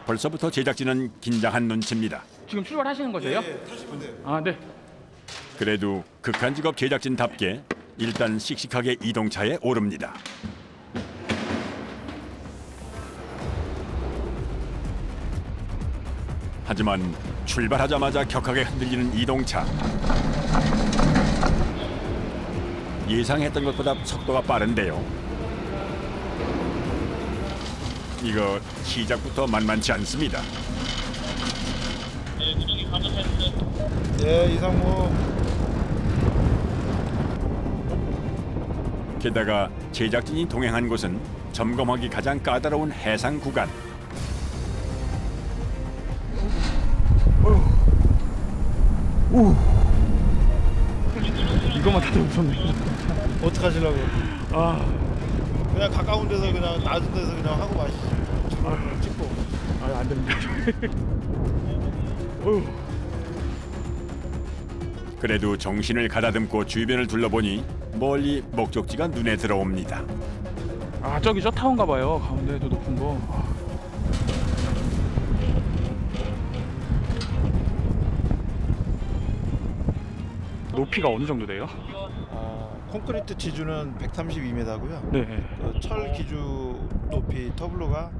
벌써부터 제작진은 긴장한 눈치입니다. 지금 출발하시는 거세요? 예, 타시면 돼요. 아, 네. 그래도 극한 직업 제작진답게 일단 씩씩하게 이동차에 오릅니다. 하지만 출발하자마자 격하게 흔들리는 이동차. 예상했던 것보다 속도가 빠른데요. 이거 시작부터 만만치 않습니다. 예, 이상무. 게다가 제작진이 동행한 곳은 점검하기 가장 까다로운 해상 구간. 이것만 타도 무섭네. 어떡하시려고요? 아, 그냥 가까운 데서 그냥 낮은 데서 그냥 하고 마시죠. 찍고. 아, 안 됩니다. 어휴. 그래도 정신을 가다듬고 주변을 둘러보니 멀리 목적지가 눈에 들어옵니다. 아, 저기 저 타워인가 봐요. 가운데도 높은 거. 높이가 어느 정도 돼요? 콘크리트 지주는 132m고요. 네. 철 기주 높이 터블로가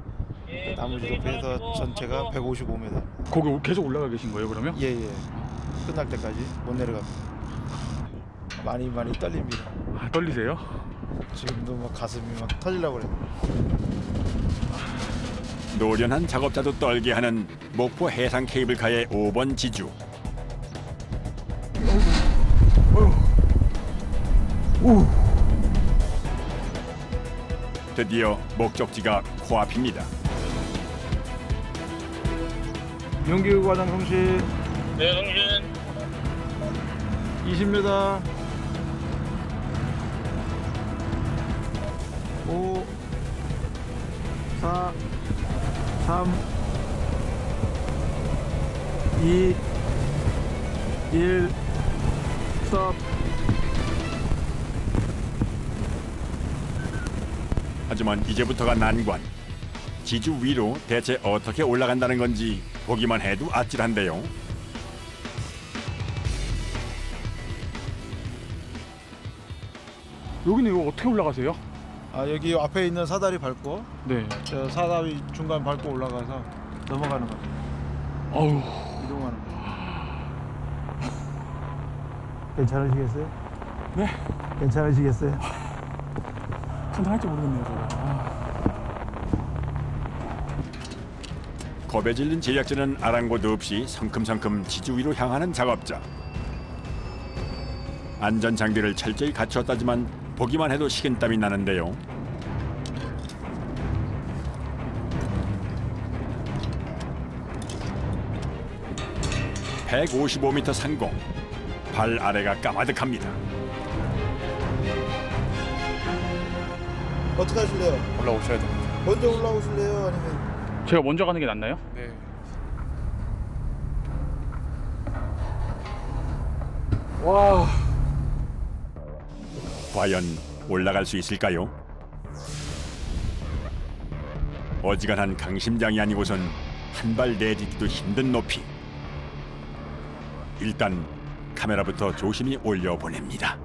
나머지 높이에서 전체가 155m. 거기 계속 올라가 계신 거예요, 그러면? 예예. 끝날 때까지 못 내려갑니다. 많이 떨립니다. 아, 떨리세요? 지금도 막 가슴이 막 터지려고 그래요. 노련한 작업자도 떨게 하는 목포 해상 케이블카의 5번 지주. 드디어 목적지가 코앞입니다. 윤기우 과장 성신. 네, 성신. 20m. 5 4 3 2 1 스톱. 하지만 이제부터가 난관. 지주 위로 대체 어떻게 올라간다는 건지 보기만 해도 아찔한데요. 여기는 이거 어떻게 올라가세요? 여기 앞에 있는 사다리 밟고 네. 저 사다리 중간 밟고 올라가서 넘어가는 거죠. 어우. 이동하는 거. 괜찮으시겠어요? 네. 괜찮으시겠어요? 감당할지 모르겠네요, 저거. 겁에 질린 제작진은 아랑곳도 없이 성큼성큼 지주 위로 향하는 작업자. 안전 장비를 철저히 갖추었다지만 보기만 해도 식은땀이 나는데요. (155m) 상공. 발 아래가 까마득합니다. 어떻게 하실래요? 올라오셔야 됩니다. 먼저 올라오실래요? 아니면 제가 먼저 가는 게 낫나요? 네. 와. 과연 올라갈 수 있을까요? 어지간한 강심장이 아니고선 한 발 내딛기도 힘든 높이. 일단 카메라부터 조심히 올려보냅니다.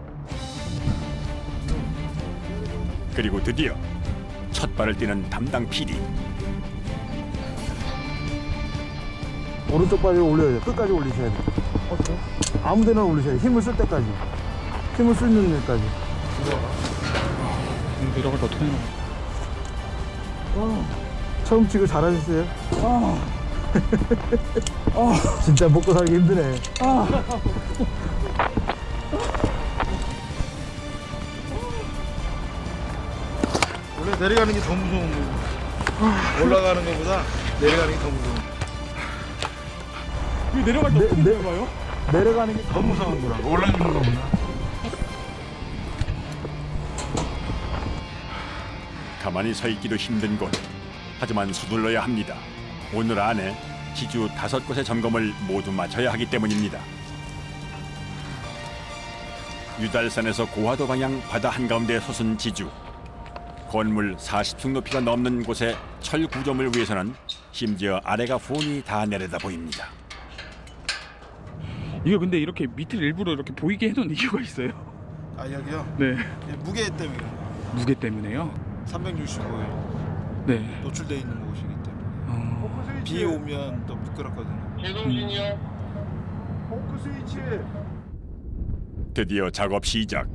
그리고 드디어 첫 발을 띄는 담당 PD. 오른쪽 발을 올려야 돼요. 끝까지 올리셔야 돼요. 어떻게? 아무 데나 올리셔야 돼요. 힘을 쓸 때까지. 힘을 쓰는 데까지. 내려갈 때 어떻게 내려가? 처음 치고 잘하셨어요? 진짜 먹고 살기 힘드네. 원래 내려가는 게 더 무서운 거. 올라가는 것보다 내려가는 게 더 무서운 거. 왜 내려갈 때 네, 어떻게 네. 내려가요? 내려가는 게 더 무서운 거라고. 올라가는 거구나. 가만히 서 있기도 힘든 곳. 하지만 서둘러야 합니다. 오늘 안에 지주 5곳의 점검을 모두 마쳐야 하기 때문입니다. 유달산에서 고화도 방향 바다 한가운데 솟은 지주. 건물 40층 높이가 넘는 곳의 철 구조물 위에서는 심지어 아래가 훤히 다 내려다 보입니다. 이거 근데 이렇게 밑을 일부러 이렇게 보이게 해놓은 이유가 있어요? 아 여기요? 네. 무게 때문에 무게 때문에요? 365일 네. 노출돼 있는 곳이기 때문에 비 오면 또 미끄럽거든요. 제동진이요. 포크 스위치. 드디어 작업 시작.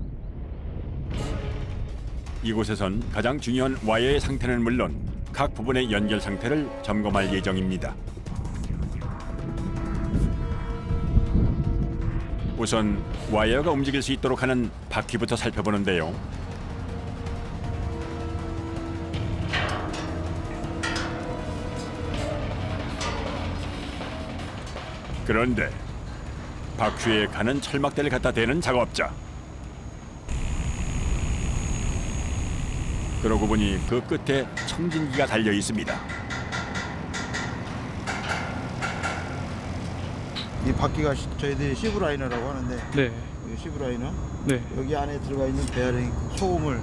이곳에선 가장 중요한 와이어의 상태는 물론 각 부분의 연결 상태를 점검할 예정입니다. 우선 와이어가 움직일 수 있도록 하는 바퀴부터 살펴보는데요. 그런데 바퀴에 가는 철막대를 갖다 대는 작업자. 그러고 보니 그 끝에 청진기가 달려 있습니다. 이 바퀴가 저희들이 시브라이너라고 하는데 네. 이 시브라이너 네. 여기 안에 들어가 있는 베어링 소음을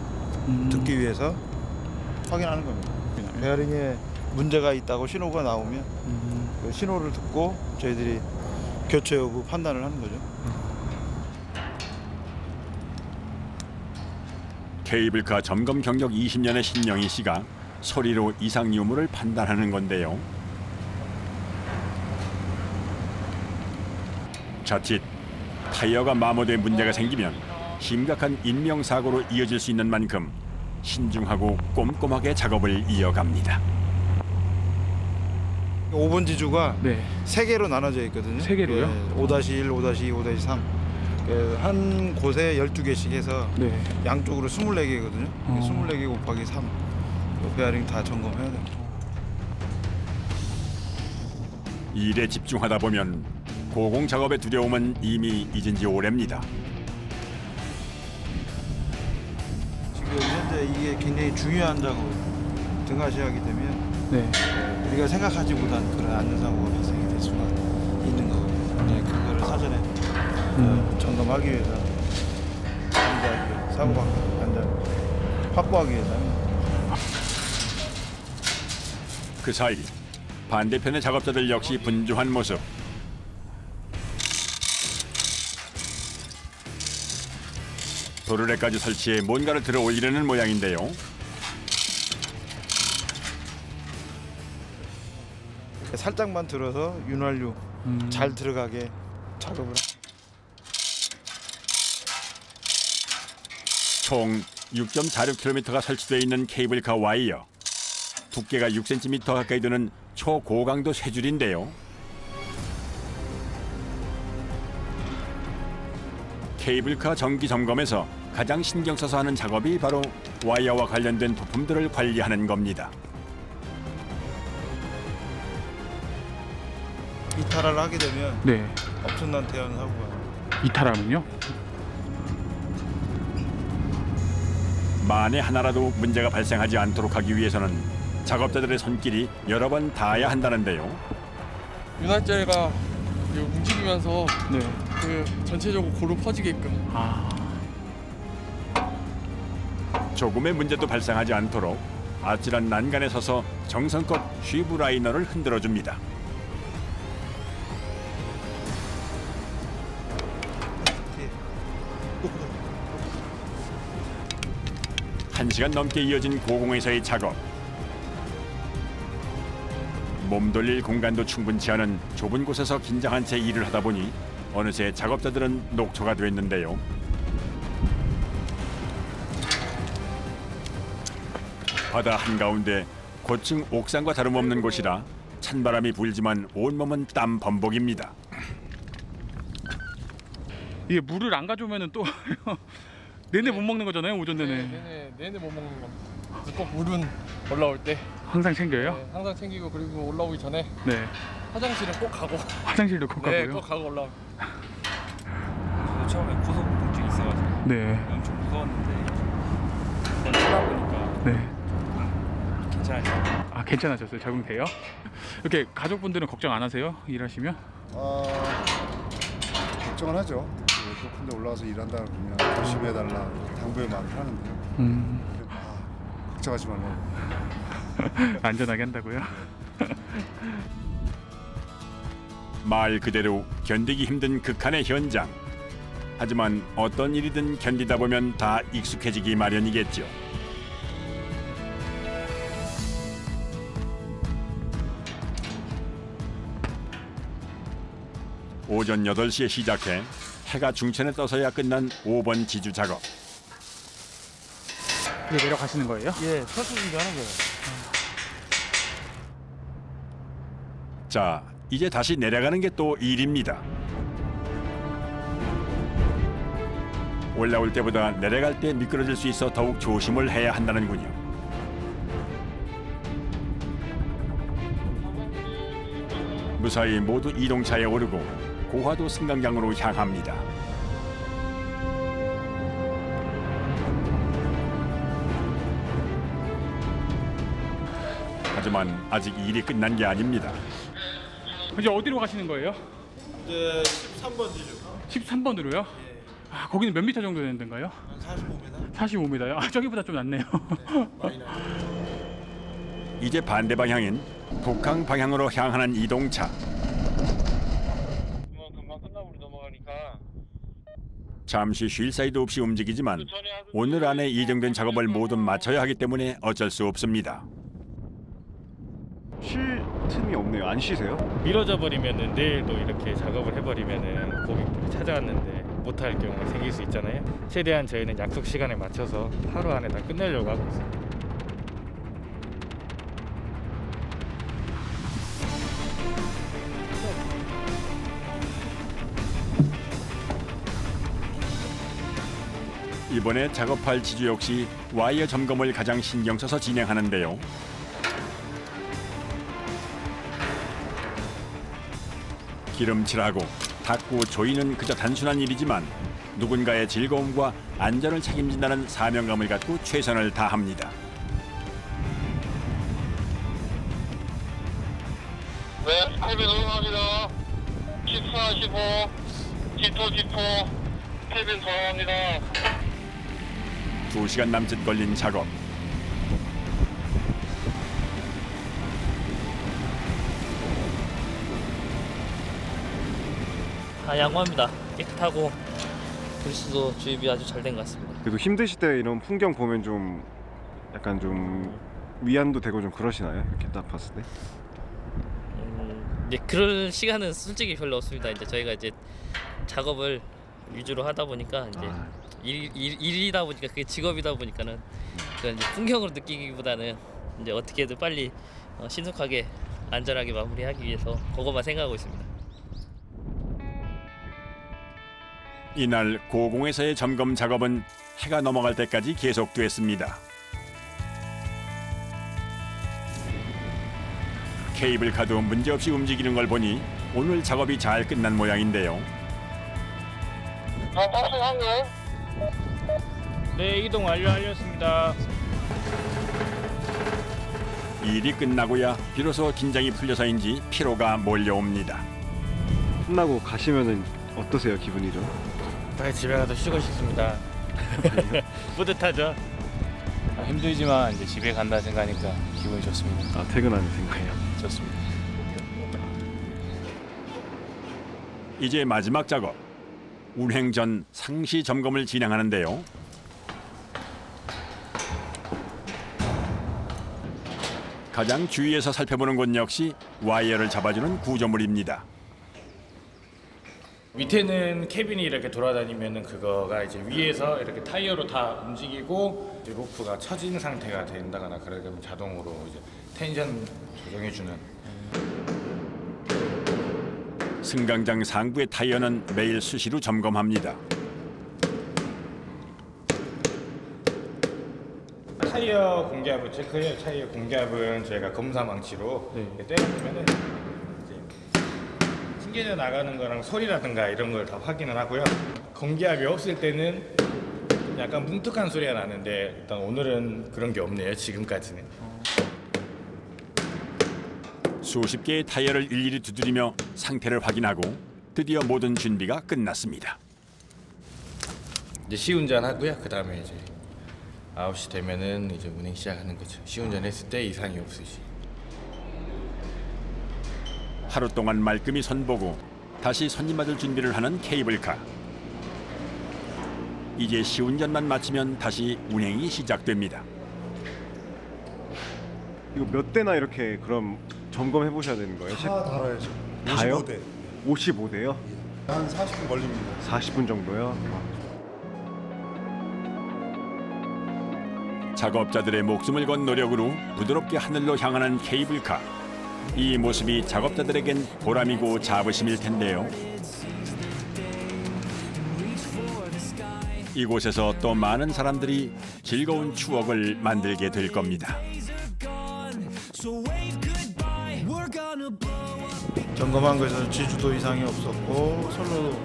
듣기 위해서 확인하는 겁니다. 베어링에 문제가 있다고 신호가 나오면 그 신호를 듣고 저희들이 교체 여부 판단을 하는 거죠. 케이블카 점검 경력 20년의 신영희 씨가 소리로 이상 유무를 판단하는 건데요. 자칫 타이어가 마모돼 문제가 생기면 심각한 인명사고로 이어질 수 있는 만큼 신중하고 꼼꼼하게 작업을 이어갑니다. 5번 지주가 네. 3개로 나눠져 있거든요. 세 개로요? 5-1, 5-2, 5-3. 한 곳에 12개씩 해서 네. 양쪽으로 24개거든요. 어. 24개 곱하기 3. 베어링 다 점검해야 됩니다. 이 일에 집중하다 보면 고공 작업의 두려움은 이미 잊은 지 오래입니다. 지금 현재 이게 굉장히 중요한 작업 등하시하게 되면 네. 우리가 생각하지 못한 그런 안전사고가 발생이 될 수가 있는 거거든요. 네, 그거를 사전에 점검하기 위해서 안전하게 사고 안전 확보하기 위해서는 그 사이 반대편의 작업자들 역시 분주한 모습. 도르래까지 설치해 뭔가를 들어 올리려는 모양인데요. 살짝만 들어서 윤활유 잘 들어가게 작업을. 총 6.46km가 설치되어 있는 케이블카 와이어. 두께가 6cm 가까이 되는 초고강도 쇠줄인데요. 케이블카 정기 점검에서 가장 신경 써서 하는 작업이 바로 와이어와 관련된 부품들을 관리하는 겁니다. 이탈을 하게 되면 네. 엄청난 대형 사고가. 이탈하면요? 만에 하나라도 문제가 발생하지 않도록 하기 위해서는 작업자들의 손길이 여러 번 닿아야 한다는데요. 윤활제가 움직이면서 네. 그 전체적으로 고루 퍼지게끔. 아. 조금의 문제도 발생하지 않도록 아찔한 난간에 서서 정성껏 쉬브라이너를 흔들어줍니다. 1시간 넘게 이어진 고공에서의 작업. 몸 돌릴 공간도 충분치 않은 좁은 곳에서 긴장한 채 일을 하다 보니 어느새 작업자들은 녹초가 됐는데요. 바다 한가운데 고층 옥상과 다름없는 곳이라 찬바람이 불지만 온몸은 땀 범벅입니다. 이게 물을 안 가져오면은 또 내내 못 먹는 거잖아요, 오전 내내. 내내 못 먹는 겁니다. 꼭 물은 올라올 때 항상 챙겨요? 네, 항상 챙기고, 그리고 올라오기 전에 네. 화장실은 꼭 가고. 화장실도 꼭 네, 가고요. 꼭 가고 올라오. 저도 처음에 고소공증이 있어가지고 네. 엄청 무서웠는데 한번 찾아보니까 네. 괜찮아요. 아, 괜찮아졌어요. 적응돼요? 이렇게 가족분들은 걱정 안 하세요? 일하시면? 걱정을 하죠. 그 높은 데 올라가서 일한다 그러면 열심히 해달라 당부의 말을 하는데요. 걱정하지 말라고. 안전하게 한다고요? 말 그대로 견디기 힘든 극한의 현장. 하지만 어떤 일이든 견디다 보면 다 익숙해지기 마련이겠죠. 오전 8시에 시작해 해가 중천에 떠서야 끝난 5번 지주 작업. 이제 내려가시는 거예요? 예, 설수 준비하는 거예요. 자, 이제 다시 내려가는 게 또 일입니다. 올라올 때보다 내려갈 때 미끄러질 수 있어 더욱 조심을 해야 한다는군요. 무사히 모두 이동차에 오르고 고화도 승강장으로 향합니다. 하지만 아직 일이 끝난 게 아닙니다. 이제 어디로 가시는 거예요? 이제 13번 지주. 13번으로요? 아, 거기는 몇 미터 정도 되는 데인가요? 한 45m. 45m요? 아, 저기보다 좀 낫네요. 이제 반대 방향인 북항 방향으로 향하는 이동차. 금방 끝나고 우리 넘어가니까. 잠시 쉴 사이도 없이 움직이지만 오늘 안에 예정된 작업을 모두 마쳐야 하기 때문에 어쩔 수 없습니다. 쉴 틈이 없네요. 안 쉬세요? 미뤄져 버리면은 내일도 이렇게 작업을 해버리면은 고객들이 찾아왔는데 못할 경우가 생길 수 있잖아요. 최대한 저희는 약속 시간에 맞춰서 하루 안에 다 끝내려고 하고 있습니다. 이번에 작업할 지주 역시 와이어 점검을 가장 신경 써서 진행하는데요. 기름칠하고 닦고 조이는 그저 단순한 일이지만 누군가의 즐거움과 안전을 책임진다는 사명감을 갖고 최선을 다합니다. 네, 케빈 응원합니다. 14, 15, G2, 케빈 전화합니다. 2시간 남짓 걸린 작업. 양호합니다. 깨끗하고 브리스도 주입이 아주 잘 된 것 같습니다. 그래도 힘드실 때 이런 풍경 보면 좀 약간 좀 위안도 되고 좀 그러시나요? 이렇게 딱 봤을 때? 이제 그럴 시간은 솔직히 별로 없습니다. 이제 저희가 이제 작업을 위주로 하다 보니까 이제 일이다 보니까 그게 직업이다 보니까는 그 이제 풍경으로 느끼기보다는 이제 어떻게든 빨리 신속하게 안전하게 마무리하기 위해서 그것만 생각하고 있습니다. 이날 고공에서의 점검 작업은 해가 넘어갈 때까지 계속됐습니다. 케이블카도 문제없이 움직이는 걸 보니 오늘 작업이 잘 끝난 모양인데요. 버스 한개. 네, 이동 완료하였습니다. 일이 끝나고야 비로소 긴장이 풀려서인지 피로가 몰려옵니다. 끝나고 가시면은 어떠세요? 기분이 좀? 빨리 집에 가서 쉬고 싶습니다. 뿌듯하죠? 힘들지만 이제 집에 간다 생각하니까 기분이 좋습니다. 아, 퇴근하는 생각이에요. 좋습니다. 이제 마지막 작업. 운행 전 상시 점검을 진행하는데요. 가장 주위에서 살펴보는 곳 역시 와이어를 잡아주는 구조물입니다. 밑에는 캐빈이 이렇게 돌아다니면은 그거가 이제 위에서 이렇게 타이어로 다 움직이고 이제 로프가 처진 상태가 된다거나 그러면 자동으로 이제 텐션 조정해주는. 승강장 상부의 타이어는 매일 수시로 점검합니다. 타이어 공기압을 체크해요. 타이어 공기압은 저희가 검사 망치로 때려보면은 이제 튕겨져 나가는 거랑 소리라든가 이런 걸 다 확인을 하고요. 공기압이 없을 때는 약간 뭉툭한 소리가 나는데 일단 오늘은 그런 게 없네요. 지금까지는. 수십 개의 타이어를 일일이 두드리며 상태를 확인하고 드디어 모든 준비가 끝났습니다. 이제 시운전 하고요. 그 다음에 이제 9시 되면은 이제 운행 시작하는 거죠. 시운전 했을 때 이상이 없으시. 하루 동안 말끔히 선보고 다시 손님 맞을 준비를 하는 케이블카. 이제 시운전만 마치면 다시 운행이 시작됩니다. 이거 몇 대나 이렇게 그럼 점검해 보셔야 되는 거예요? 다 달아야죠. 다요? 55대. 55대요? 한 40분 걸립니다. 40분 정도요? 작업자들의 목숨을 건 노력으로 부드럽게 하늘로 향하는 케이블카. 이 모습이 작업자들에겐 보람이고 자부심일 텐데요. 이곳에서 또 많은 사람들이 즐거운 추억을 만들게 될 겁니다. 점검한 것에서 지주도 이상이 없었고 선로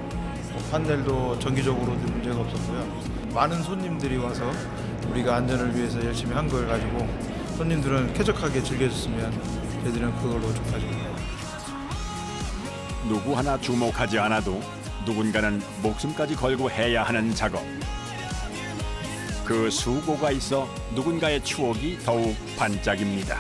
판넬도 정기적으로 문제가 없었고요. 많은 손님들이 와서 우리가 안전을 위해서 열심히 한 걸 가지고 손님들은 쾌적하게 즐겨줬으면 저희들은 그걸로 족하죠. 누구 하나 주목하지 않아도 누군가는 목숨까지 걸고 해야 하는 작업. 그 수고가 있어 누군가의 추억이 더욱 반짝입니다.